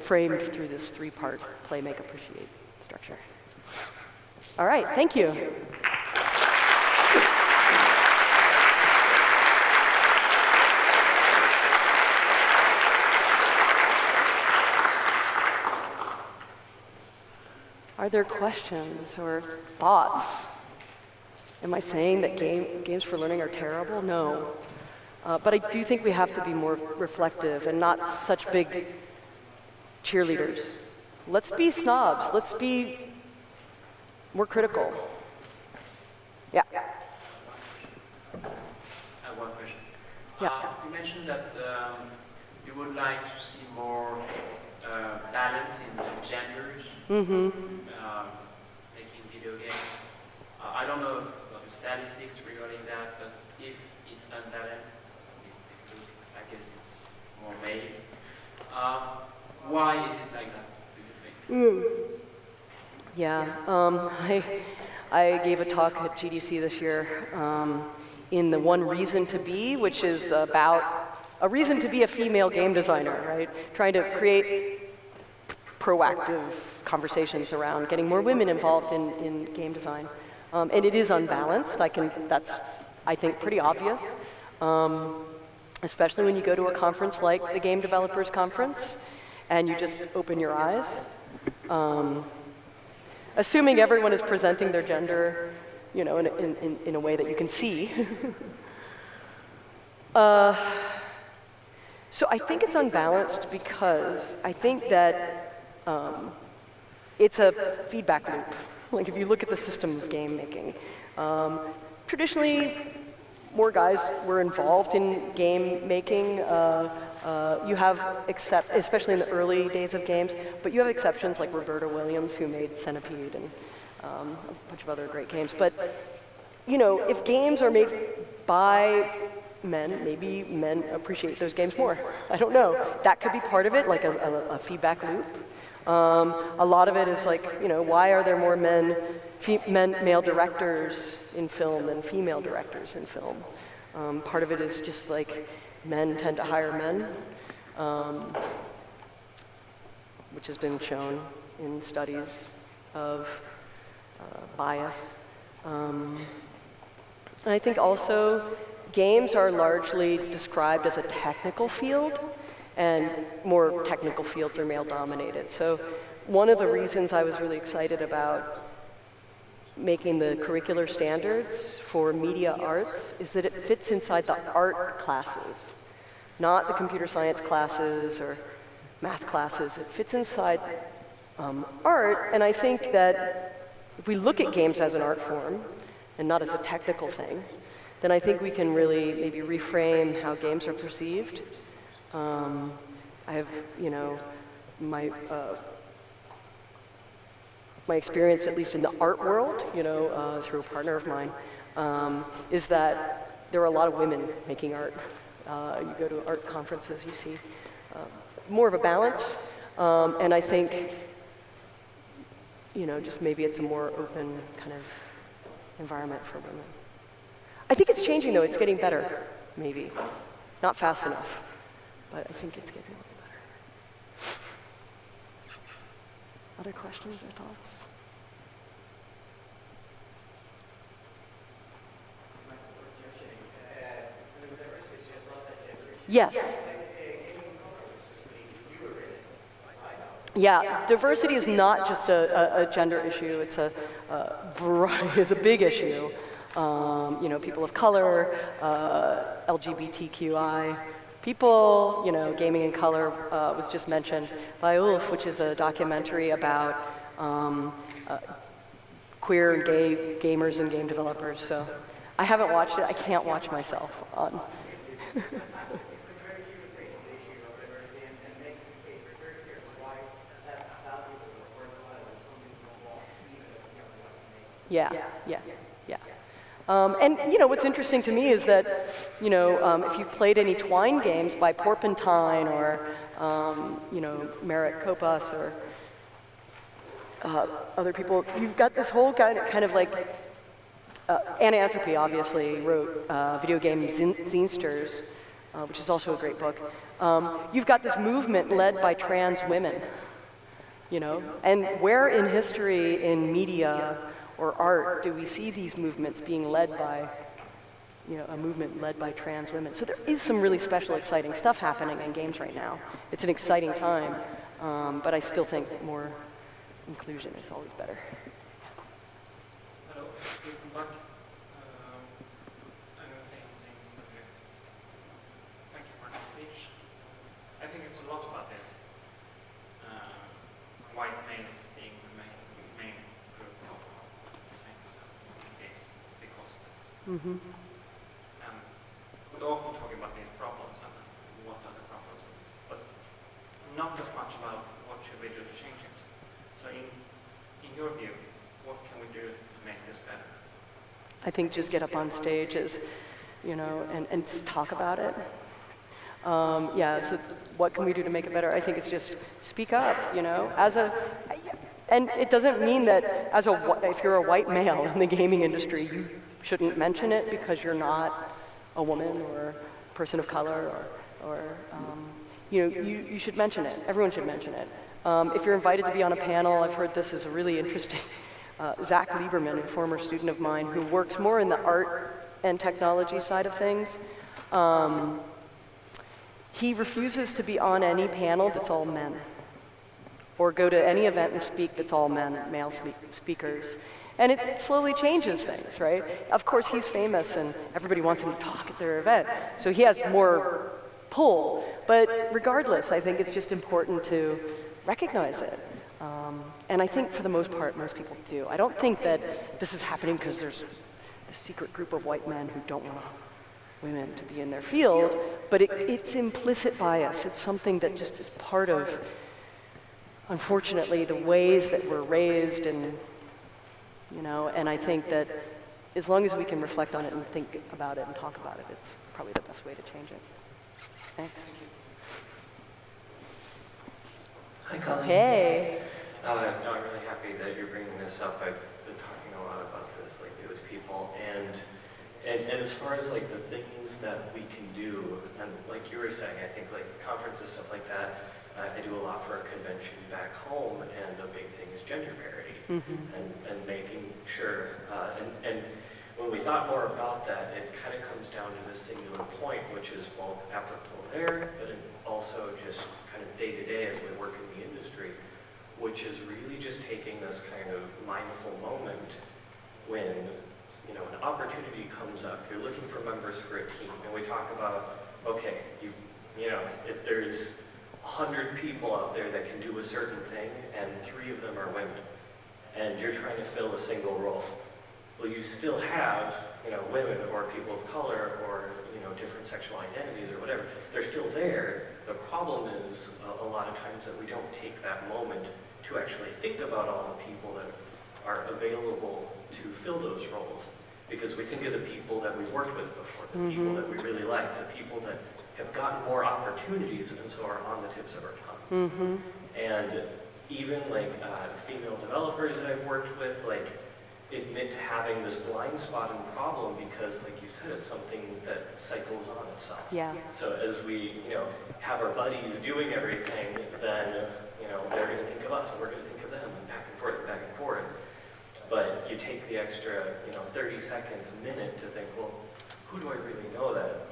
framed through this three-part play, make, appreciate structure. All right, thank you. Are there questions or thoughts? Am I saying that games for learning are terrible? No. But I do think we have to be more reflective and not such big cheerleaders. Let's be snobs. Let's be more critical. Yeah. I have one question. Yeah. You mentioned that you would like to see more balance in the genders making video games. I don't know about the statistics regarding that, but if it's unbalanced, I guess it's more males. Why is it like that, do you think? Yeah, I gave a talk at GGC this year in the One Reason to Be, which is about a reason to be a female game designer, right? Trying to create proactive conversations around getting more women involved in game design. And it is unbalanced. That's, I think, pretty obvious, especially when you go to a conference like the Game Developers Conference, and you just open your eyes. Assuming everyone is presenting their gender, you know, in a way that you can see. So I think it's unbalanced because I think that it's a feedback loop. Like if you look at the system of game making, traditionally more guys were involved in game making. You have, especially in the early days of games, but you have exceptions like Roberta Williams, who made Centipede and a bunch of other great games. But you know, if games are made by men, maybe men appreciate those games more. I don't know. That could be part of it, like a feedback loop. A lot of it is like, you know, why are there more male directors in film than female directors in film? Part of it is just like men tend to hire men, which has been shown in studies of bias. And I think also games are largely described as a technical field, and more technical fields are male-dominated. So one of the reasons I was really excited about making the curricular standards for media arts is that it fits inside the art classes, not the computer science classes or math classes. It fits inside art, and I think that if we look at games as an art form and not as a technical thing, then I think we can really maybe reframe how games are perceived. I have, you know, my experience, at least in the art world, you know, through a partner of mine, is that there are a lot of women making art. You go to art conferences, you see more of a balance, and I think, you know, just maybe it's a more open kind of environment for women. I think it's changing, though. It's getting better, maybe. Not fast enough, but I think it's getting a little better. Other questions or thoughts? Yes. Yeah, diversity is not just a gender issue. It's a big issue. You know, people of color, LGBTQI people, you know, gaming in color was just mentioned by Ulf, which is a documentary about queer and gay gamers and game developers. So I haven't watched it. I can't watch myself on. Yeah. And you know, what's interesting to me is that, you know, if you've played any Twine games by Porpentine or, you know, Merritt Kopas or other people, you've got this whole kind of like, Anna Anthropy obviously wrote Video Game Zinesters, which is also a great book. You've got this movement led by trans women, you know, and where in history, in media, or art, do we see these movements being led by, you know, a movement led by trans women? So there is some really special, exciting stuff happening in games right now. It's an exciting time, but I still think more inclusion is always better. Hello, welcome back. I'm going to say the same subject. Thank you for the speech. I think it's a lot about this. White males being the main group. Mm-hmm. We're often talking about these problems and what are the problems, but not as much about what should we do to change it. So in your view, what can we do to make this better? I think just get up on stage and talk about it. Yeah, so what can we do to make it better? I think it's just speak up, and it doesn't mean that if you're a white male in the gaming industry, you shouldn't mention it because you're not a woman or a person of color you should mention it. Everyone should mention it. If you're invited to be on a panel, I've heard this is a really interesting, Zach Lieberman, a former student of mine who works more in the art and technology side of things. He refuses to be on any panel that's all men, or go to any event and speak that's all men, male speakers. And it slowly changes things, right? Of course, he's famous and everybody wants him to talk at their event, so he has more pull. But regardless, I think it's just important to recognize it. And I think for the most part, most people do. I don't think that this is happening because there's a secret group of white men who don't want women to be in their field, but it's implicit bias. It's something that just is part of, unfortunately, the ways that we're raised, and I think that as long as we can reflect on it and think about it and talk about it, it's probably the best way to change it. Thanks. Hi, Colleen. Hey. No, I'm really happy that you're bringing this up. I've been talking a lot about this lately with people, and as far as like the things that we can do, and like you were saying, I think like conferences, stuff like that, I do a lot for a convention back home, and a big thing is gender parity, and making sure, and when we thought more about that, it kind of comes down to this singular point, which is both applicable there, but it also just kind of day to day as we work in the industry, which is really just taking this kind of mindful moment when an opportunity comes up. You're looking for members for a team, and we talk about, okay, if there's 100 people out there that can do a certain thing, and 3 of them are women, and you're trying to fill a single role. Well, you still have, women or people of color or, different sexual identities or whatever. They're still there. The problem is a lot of times that we don't take that moment to actually think about all the people that are available to fill those roles. Because we think of the people that we've worked with before, the people that we really like, the people that have gotten more opportunities and so are on the tips of our tongues. And even like female developers that I've worked with, like, admit to having this blind spot and problem because, like you said, it's something that cycles on itself. Yeah. So as we, have our buddies doing everything, then, they're going to think of us and we're going to think of them, and back and forth and back and forth. But you take the extra, 30 seconds, a minute to think, well, who do I really know that,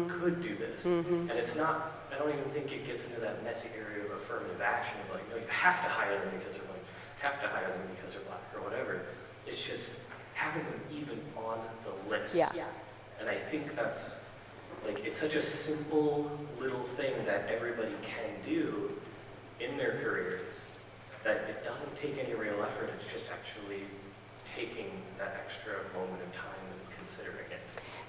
could do this? And it's not, I don't even think it gets into that messy area of affirmative action of like, no, you have to hire them because they're white, have to hire them because they're black or whatever. It's just having them even on the list. Yeah. And I think that's, like, it's such a simple little thing that everybody can do in their careers that it doesn't take any real effort. It's just actually taking that extra moment of time and considering it.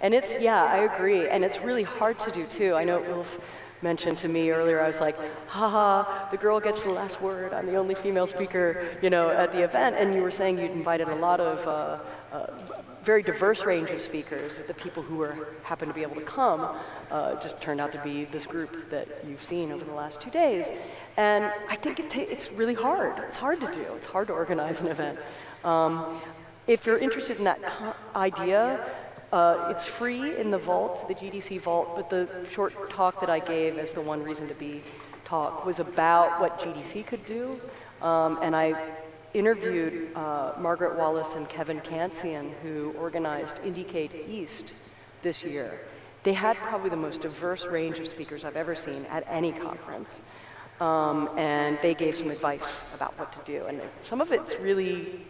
And I agree. And it's really hard to do too. I know Wolf mentioned to me earlier, I was like, haha, the girl gets the last word. I'm the only female speaker, at the event. And you were saying you'd invited a lot of very diverse range of speakers. The people who happened to be able to come just turned out to be this group that you've seen over the last 2 days. And I think it's really hard. It's hard to do. It's hard to organize an event. If you're interested in that idea, it's free in the vault, the GDC vault, but the short talk that I gave as the One Reason to Be talk was about what GDC could do. And I interviewed Margaret Wallace and Kevin Kansian, who organized Indicate East this year. They had probably the most diverse range of speakers I've ever seen at any conference. And they gave some advice about what to do. And some of it's really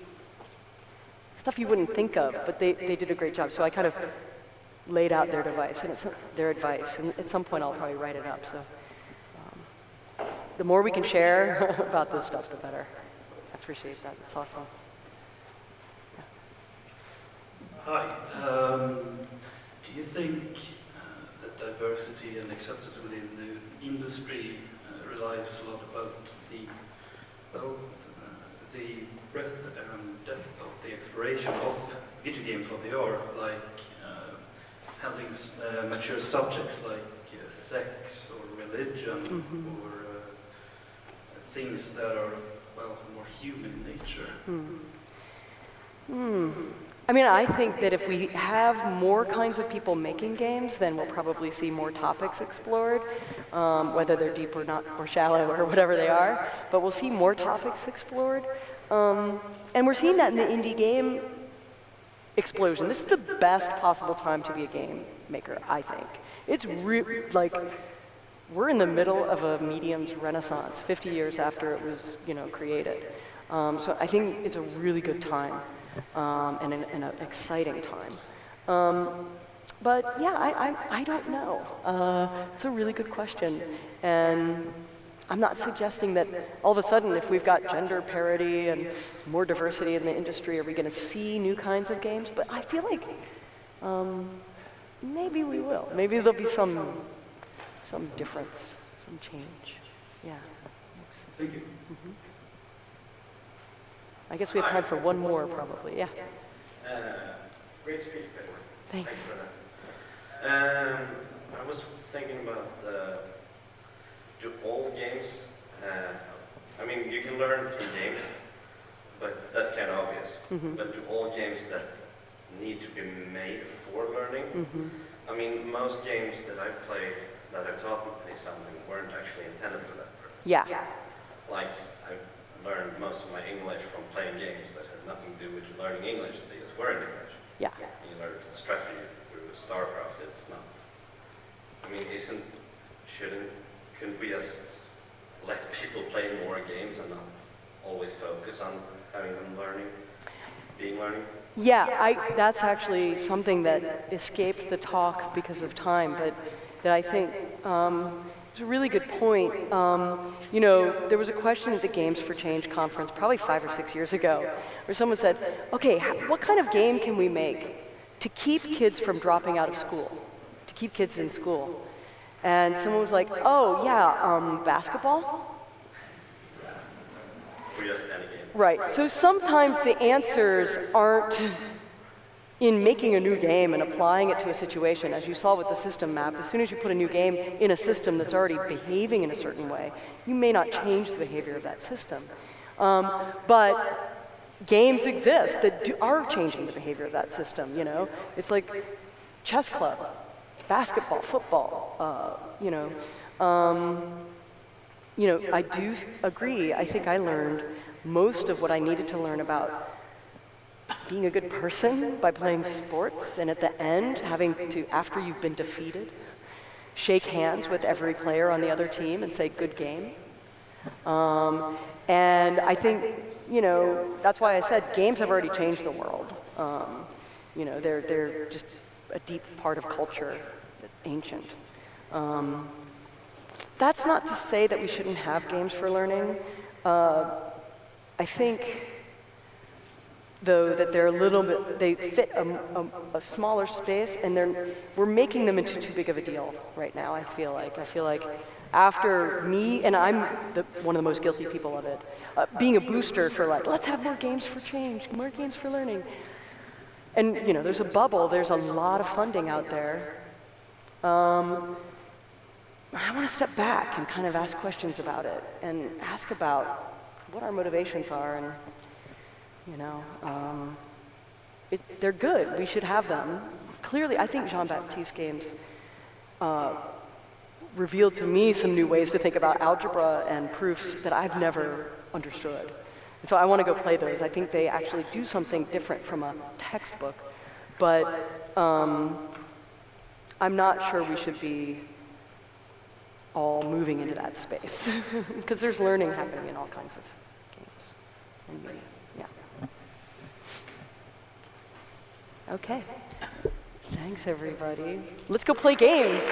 stuff you wouldn't think of, but they did a great job. So I kind of laid out their advice, and at some point I'll probably write it up. So the more we can share about this stuff, the better. I appreciate that. It's awesome. Hi. Do you think that diversity and acceptance within the industry relies a lot about the breadth and depth of the exploration of video games, what they are, like handling mature subjects like sex or religion, or things that are, well, more human in nature? I mean, I think that if we have more kinds of people making games, then we'll probably see more topics explored, whether they're deep or not, or shallow, or whatever they are. But we'll see more topics explored. And we're seeing that in the indie game explosion. This is the best possible time to be a game maker, I think. It's like, we're in the middle of a medium's renaissance, 50 years after it was, created. So I think it's a really good time. And an exciting time. But yeah, I don't know. It's a really good question. And I'm not suggesting that all of a sudden, if we've got gender parity and more diversity in the industry, are we going to see new kinds of games? But I feel like maybe we will. Maybe there'll be some difference, some change. Yeah. Thanks. Thank you. I guess we have time for one more, probably. Yeah. Great speech, Pedro. Thanks. For that. I was thinking about do all games. I mean, you can learn through games, but that's kind of obvious. But do all games that need to be made for learning? I mean, most games that I've played that have taught me something weren't actually intended for that purpose. Yeah. Like, I learned most of my English from playing games that had nothing to do with learning English. They just were in English. Yeah. And you learn strategies through StarCraft. It's not. I mean, couldn't we just let people play more games and not always focus on having them being learning? Yeah, that's actually something that escaped the talk because of time, but that I think it's a really good point. There was a question at the Games for Change conference probably 5 or 6 years ago where someone said, okay, what kind of game can we make to keep kids from dropping out of school, to keep kids in school? And someone was like, oh, yeah, basketball? Or just any game. Right, so sometimes the answers aren't in making a new game and applying it to a situation. As you saw with the system map, as soon as you put a new game in a system that's already behaving in a certain way, you may not change the behavior of that system. But games exist that are changing the behavior of that system, It's like chess club, basketball, football, I do agree. I think I learned most of what I needed to learn about being a good person by playing sports, and at the end, having to, after you've been defeated, shake hands with every player on the other team and say, good game. And I think, that's why I said games have already changed the world. They're just a deep part of culture, ancient. That's not to say that we shouldn't have games for learning. I think, though, that they're they fit a smaller space, and we're making them into too big of a deal right now, I feel like. After me, and I'm one of the most guilty people of it, being a booster for let's have more games for change, more games for learning. And, there's a bubble, there's a lot of funding out there. I want to step back and kind of ask questions about it, and ask about what our motivations are, and they're good. We should have them. Clearly, I think Jean-Baptiste's games revealed to me some new ways to think about algebra and proofs that I've never understood. And so I want to go play those. I think they actually do something different from a textbook, but I'm not sure we should be all moving into that space, because there's learning happening in all kinds of games and media. Okay. Thanks, everybody. Let's go play games.